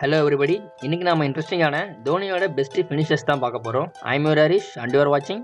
Hello everybody, இன்னைக்கு நாம இன்ட்ரெஸ்டிங்கான தோனியோட பெஸ்ட் ஃபினிஷர்ஸ் தான் பார்க்க போறோம். I am your Harish and you are வாட்சிங்.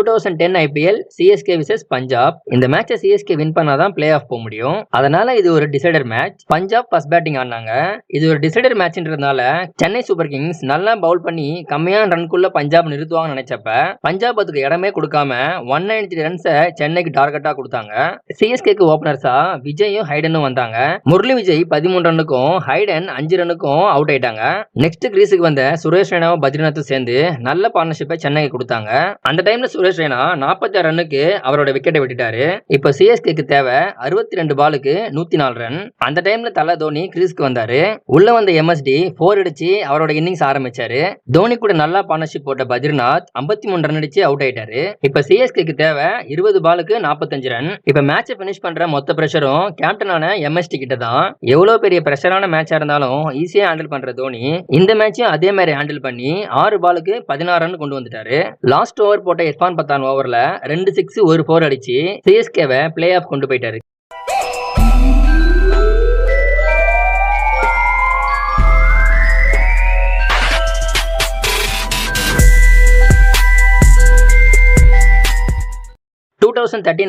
2010 IPL சிஎஸ்கே விசஸ் பஞ்சாப். இந்த மேட்சை சிஎஸ்கே வின் பண்ணாதான் பிளே ஆஃப் போக முடியும். அதனால இது ஒரு decider match. Punjab first batting ஆடினாங்க. இது ஒரு டிசைடர் மேட்ச்ன்றதுனால சென்னை சூப்பர் கிங்ஸ் நல்லா பவுல் பண்ணி கம்மியான ரன்குள்ள பஞ்சாப் நிறுத்துவாங்கன்னு நினைச்சப்ப பஞ்சாப் அதுக்கு இடமே கொடுக்காம 193 ரன்ஸை சென்னைக்கு டார்கெட்டா கொடுத்தாங்க. சிஎஸ்கேக்கு ஓபனர்ஸா விஜயும் ஹைடனும் வந்தாங்க. முரளி விஜய் 13 ரன்னுக்கும் ஹைடன் 5 ரன்னுக்கும் அவுட் ஆயிட்டாங்க. நெக்ஸ்ட் கிரீஸுக்கு வந்த சுரேஷ் ரெய்னாவும் பத்ரிநாத்தும் சேர்ந்து நல்ல பார்ட்னர்ஷிப்பை சென்னைக்கு கொடுத்தாங்க. அந்த டைம்ல சுரேஷ் ரெய்னா 46 ரன்னுக்கு அவரோட விக்கெட்டை விட்டுட்டாரு. இப்ப சிஎஸ்கேக்கு தேவை 62 பாலுக்கு 104 ரன். அந்த டைம்ல தல தோனி கிரீஸ்க்கு வந்தாரு. உள்ள வந்த எம்எஸ்டி 4 அடிச்சு அவரோட இன்னிங்ஸ் ஆரம்பிச்சாரு. தோனி கூட நல்லா பார்ட்னர்ஷிப் போட்ட பத்ரிநாத் 53 ரன் அடிச்சு அவுட் ஆயிட்டாரு. இப்ப சிஎஸ்கேக்கு தேவை 20 பாலுக்கு 45 ரன். இப்ப மேட்சை பினிஷ் பண்ற மொத்த பிரஷரும் கேப்டனான எம்எஸ்டி கிட்ட தான். எவ்வளவு பெரிய பிரஷரான மேட்சா இருந்தாலும் ஈஸியா ஹேண்டில் பண்ற தோனி இந்த மேட்சையும் அதே மாதிரி ஹேண்டில் பண்ணி 6 பாலுக்கு 16 ரன் கொண்டு வந்துட்டாரு. லாஸ்ட் ஓவர் போட்ட இர்ஃபான் பத்தான் ஓவர்ல 2 6 1 4 அடிச்சு சிஎஸ்கேவை பிளே ஆஃப் கொண்டு போயிட்டாரு.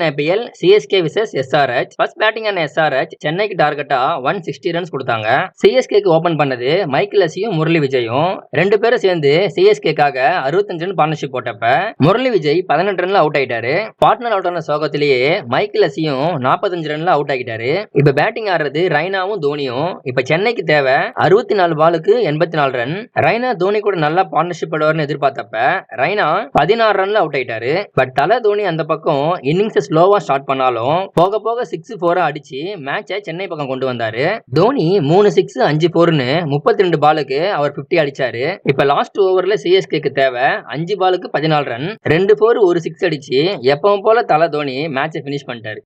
IPL CSK versus SRH. First batting ஆன எஸ்ஆர்எச் சென்னைக்கு டார்கெட்டா 160 ரன்ஸ் கொடுத்தாங்க. சிஎஸ்கேக்கு ஓபன் பண்ணது மைக்கேல் லெஸியும் முரளி விஜயும். ரெண்டு பேரும் சேர்ந்து சிஎஸ்கேக்காக 65 ரன் பார்ட்னர்ஷிப் போட்டப்ப முரளி விஜய் 18 ரன்ல அவுட் ஆயிட்டாரு. பார்ட்னர் அவுட் ஆன சோகத்திலேயே மைக்கேல் லெஸியும் 45 ரன்ல அவுட் ஆகிட்டாரு. இப்ப பேட்டிங் ஆடுறது ரெய்னாவும் தோனியும். இப்ப சென்னைக்கு தேவை 64 பாலுக்கு 84 ரன். ரெய்னா தோனி கூட நல்லா பார்ட்னர்ஷிப் போடுவார்னு எதிர்பார்த்தப்ப ரெய்னா 16 ரன்ல அவுட் ஆயிட்டாரு. பட் தல தோனி அந்த பக்கம் இன்னிங்ஸ் ஸ்லோவா ஸ்டார்ட் பண்ணாலும் போக போக 6 4 அடிச்சு மேட்சை சென்னை பக்கம் கொண்டு வந்தாரு. தோனி 3 6 5 4ன்னு 32 பாலுக்கு அவர் 50 அடிச்சாரு. இப்ப லாஸ்ட் ஓவர்ல சிஎஸ்கேக்கு தேவை 5 பாலுக்கு 14 ரன். 2 4 1 6 அடிச்சு எப்பவும் போல தல தோனி மேட்சை பினிஷ் பண்ணிட்டாரு.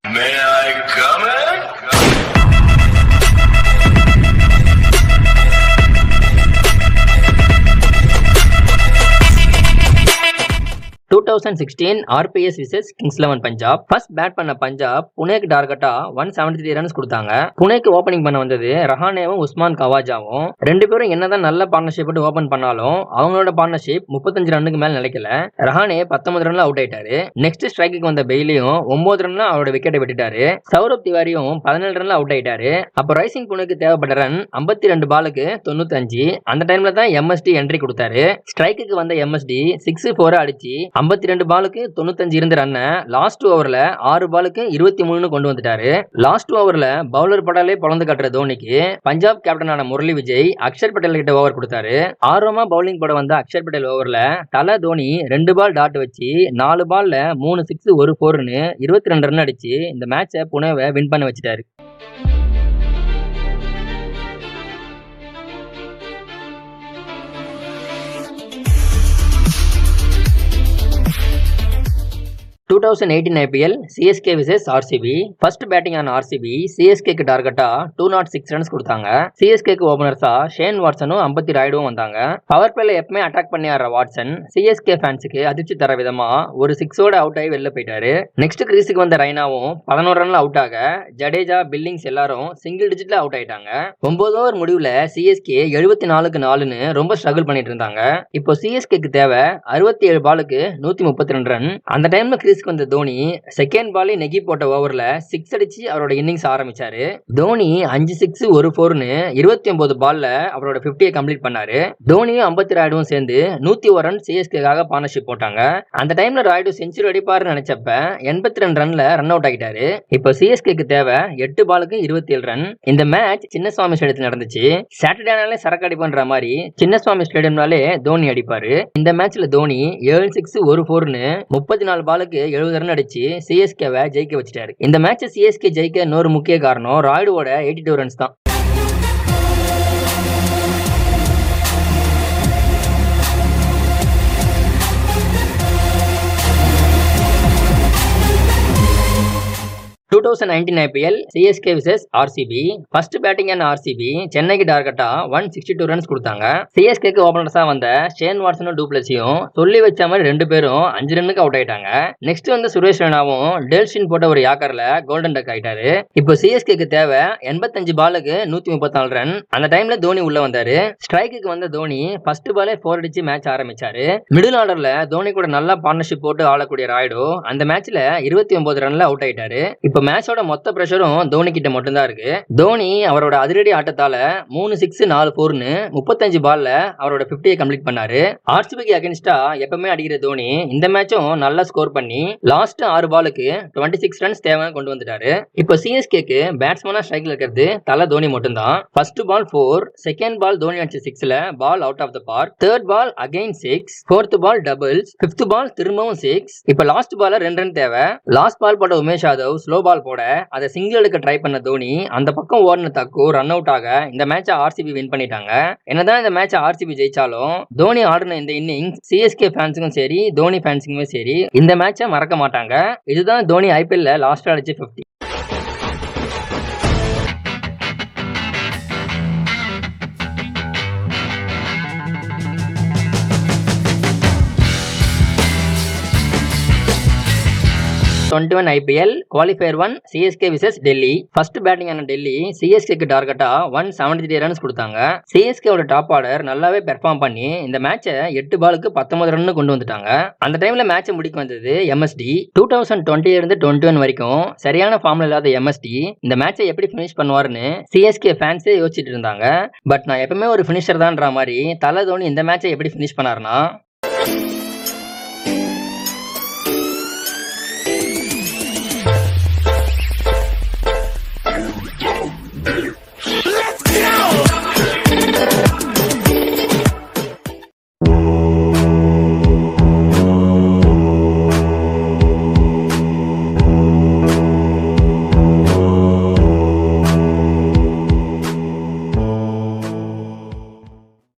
2016 RPS vs Kings 11 Punjab. First bad பண்ண பஞ்சாப் புனேக்கு டார்கெட்டா 173 ரன்ஸ் கொடுத்தாங்க. புனேக்கு ஓபனிங் பண்ண வந்தது ரஹானேவும் உஸ்மான் கவாஜாவும். ரெண்டு பேரும் என்னதான் நல்ல பார்ட்னர்ஷிப் ஓபன் பண்ணாலும் அவங்களோட பார்ட்னர்ஷிப் 35 ரன்னுக்கு மேல நிலைக்கல. ரஹானே 19 ரன்ல அவுட் ஆயிட்டாரு. நெக்ஸ்ட் ஸ்ட்ரைக்கு வந்த பெய்லியும் 9 ரன்ல அவரோட விக்கெட்டை விட்டுட்டாரு. சௌரப் திவாரியும் 17 ரன்ல அவுட் ஆயிட்டாரு. அப்ப ரைசிங் புனேக்கு தேவைப்பட்ட ரன் 52 பாலுக்கு 95. அந்த டைம்ல தான் எம்எஸ்டி என்ட்ரி கொடுத்தாரு. ஸ்ட்ரைக்கு வந்த எம்எஸ்டி 6 4 அடிச்சு 52 பாலுக்கு 95 இருந்த ரன்னை லாஸ்ட் ஓவர்ல 6 பாலுக்கு 23 கொண்டு வந்துட்டாரு. லாஸ்ட் ஓவர்ல பவுலர் படாலே பொழந்து காட்டுற தோனிக்கு பஞ்சாப் கேப்டனான முரளி விஜய் அக்ஷர் பட்டேல் கிட்ட ஓவர் கொடுத்தாரு. ஆர்வமா பவுலிங் போட வந்த அக்ஷர் பட்டேல் ஓவர்ல தல தோனி 2 பால் டாட் வச்சு 4 பால்ல 3 6 1 4ன்னு 22 ரன் அடிச்சு இந்த மேட்சை புனேவை வின் பண்ண வச்சிட்டாரு. IPL CSK versus RCB. First batting ஆன ஆர்சிபி சிஎஸ்கேக்கு டார்கெட்டா 206 ரன்ஸ் கொடுத்தாங்க. சிஎஸ்கேக்கு ஓபனர்ஸா ஷேன் வாட்சனும் அம்பத்தி ராய்டும் வந்தாங்க. பவர் பிளேல எப்பவுமே அட்டாக் பண்ணி ஆடுற வாட்சன் சிஎஸ்கே ஃபேன்ஸுக்கு அதிர்ச்சி தர விதமா ஒரு 6ஓட அவுட் ஆகி வெளில போயிட்டாரு. நெக்ஸ்ட் கிரீஸுக்கு வந்த ரெய்னாவும் 11 ரன்ல அவுட் ஆக ஜடேஜா பில்லிங்ஸ் எல்லாரும் சிங்கிள் டிஜிட்ல அவுட் ஆயிட்டாங்க. 9 ஓவர் முடிவுல சிஎஸ்கே 74க்கு 4ன்னு ரொம்ப ஸ்ட்ரகிள் பண்ணிட்டு இருந்தாங்க. இப்போ சிஎஸ்கேக்கு தேவை 67 பாலுக்கு 132 ரன். அந்த டைம்ல கிரீஸ் வந்த தோனி செகண்ட் பாலே நெகி போட்ட ஓவர்ல 6 அடிச்சு அவரோட இன்னிங்ஸ் ஆரம்பிச்சாரு. தோனி 5 6 1 4ன்னு 29 பால்ல அவரோட 50 கம்ப்ளீட் பண்ணாரு. தோனியும் அம்பத்தி ராய்டும் சேர்ந்து 101 ரன் சிஎஸ்கேக்காக பார்ட்னர்ஷிப் போட்டாங்க. அந்த டைம்ல ராய்டு செஞ்சுரி அடிப்பாருன்னு நினைச்சப்ப 82 ரன்ல ரன் அவுட் ஆகிட்டாரு. இப்போ சிஎஸ்கேக்கு தேவை 8 பாலுக்கு 27 ரன். இந்த மேட்ச் சின்னசுவாமி ஸ்டேடியத்தில் நடந்துச்சு. சாட்டர்டேனாலே சரக்கு அடிப்பன்ற மாதிரி சின்னசுவாமி ஸ்டேடியம்னாலே தோனி அடிப்பாரு. இந்த மேட்ச்ல தோனி 7 6 1 4ன்னு 34 பாலுக்கு 70 ரன் அடிச்சு சிஎஸ்கேவை ஜெயிக்க வச்சிட்டாரு. இந்த மேட்ச் சிஎஸ்கே ஜெயிக்க இன்னொரு முக்கிய காரணம் ராய்டுவோட 82 ரன்ஸ் தான். 2019 IPL CSK vs RCB. First batting ஆன RCB சென்னைக்கு டார்கெட்டா 162 ரன்ஸ் கொடுத்தாங்க. CSKக்கு ஓபனர்ஸா வந்த ஷேன் வாட்சனும் டூப்ளஸியும் சொல்லி வச்ச மாதிரி 2 பேரும் 5 ரன்னுக்கு அவுட் ஆயிட்டாங்க. நெக்ஸ்ட் வந்து சுரேஷ் ரெய்னாவும் டெல்ஸ்டின் போட்ட ஒரு யாக்கர்ல கோல்டன் டக் ஆயிட்டாரு. இப்போ CSKக்கு தேவை 85 பாலுக்கு 134 ரன். அந்த டைம்ல தோனி உள்ள வந்தாரு. ஸ்ட்ரைக்குக்கு வந்த தோனி ஃபர்ஸ்ட் பாலே 4 அடிச்சு மேட்ச் ஆரம்பிச்சாரு. மிடில் ஆர்டர்ல தோனி கூட நல்லா பார்ட்னர்ஷிப் போட்டு ஆளக்கூடிய ராய்டு அந்த மேட்ச்ல 29 ரன்ல அவுட் ஆயிட்டாரு. இப்ப மேட்சோட மொத்த பிரஷரும் தோனி கிட்ட மட்டும் தான் இருக்கு. தோனி அவரோட அதிரடி ஆட்டத்தால 3 6 4 4னு 35 பால்ல அவரோட 50 கம்ப்ளீட் பண்ணாரு. RCBக்கு அகைன்ஸ்டா எப்பவுமே அடிக்கிற தோனி இந்த மேட்சும் நல்லா ஸ்கோர் பண்ணி லாஸ்ட் 6 பாலுக்கு 26 ரன்ஸ் தேவை கொண்டு வந்துட்டாரு. இப்போ CSKக்கு பேட்ஸ்மேனா ஸ்ட்ரைக்ல இருக்கிறது தல தோனி மட்டும் தான். First ball 4, second ball Dhoni அடிச்ச 6ல ball out of the park, third ball again 6, fourth ball doubles, fifth ball திரும்பவும் 6. இப்ப லாஸ்ட் பால் 2 ரன் தேவை. லாஸ்ட் பால் போட்ட உமேஷ் யாதவ் ஸ்லோ பால் போட அதை சிங்கிள் எடுக்க ட்ரை பண்ண தோனி அந்த பக்கம் ஓடின தக்கு ரன் அவுட் ஆக இந்த மேட்சை RCB வின் பண்ணிட்டாங்க. என்னதான் இந்த மேட்சை RCB ஜெயிச்சாலும் தோனி ஆடின இந்த இன்னிங்ஸ் CSK ஃபேன்ஸுக்கும் சரி தோனி ஃபேன்ஸுக்குமே சரி இந்த மேட்சை மறக்க மாட்டாங்க. இதுதான் தோனி IPL லாஸ்ட் அடிச்ச 50. IPL qualifier 1 CSK vs Delhi. First batting ஆன டெல்லி CSKக்கு டார்கெட்டா 173 ரன்ஸ் கொடுத்தாங்க. CSK ஓட டாப் ஆர்டர் நல்லாவே பெர்ஃபார்ம் பண்ணி இந்த மேட்சை 8 பாலுக்கு 19 ரன் கொண்டு வந்துட்டாங்க. அந்த டைம்ல மேட்சை முடிக்க வந்தது MSD. 2020 இருந்து 21 வரைக்கும் சரியான ஃபார்ம்ல இல்லாத MSD இந்த மேட்சை எப்படி ஃபினிஷ் பண்ணுவாருன்னு CSK ஃபேன்ஸே யோசிச்சுட்டு இருந்தாங்க. பட் நான் எப்பவுமே ஒரு ஃபினிஷர் தான்ற மாதிரி தல தோனி இந்த மேட்சை எப்படி ஃபினிஷ் பண்ணாருன்னா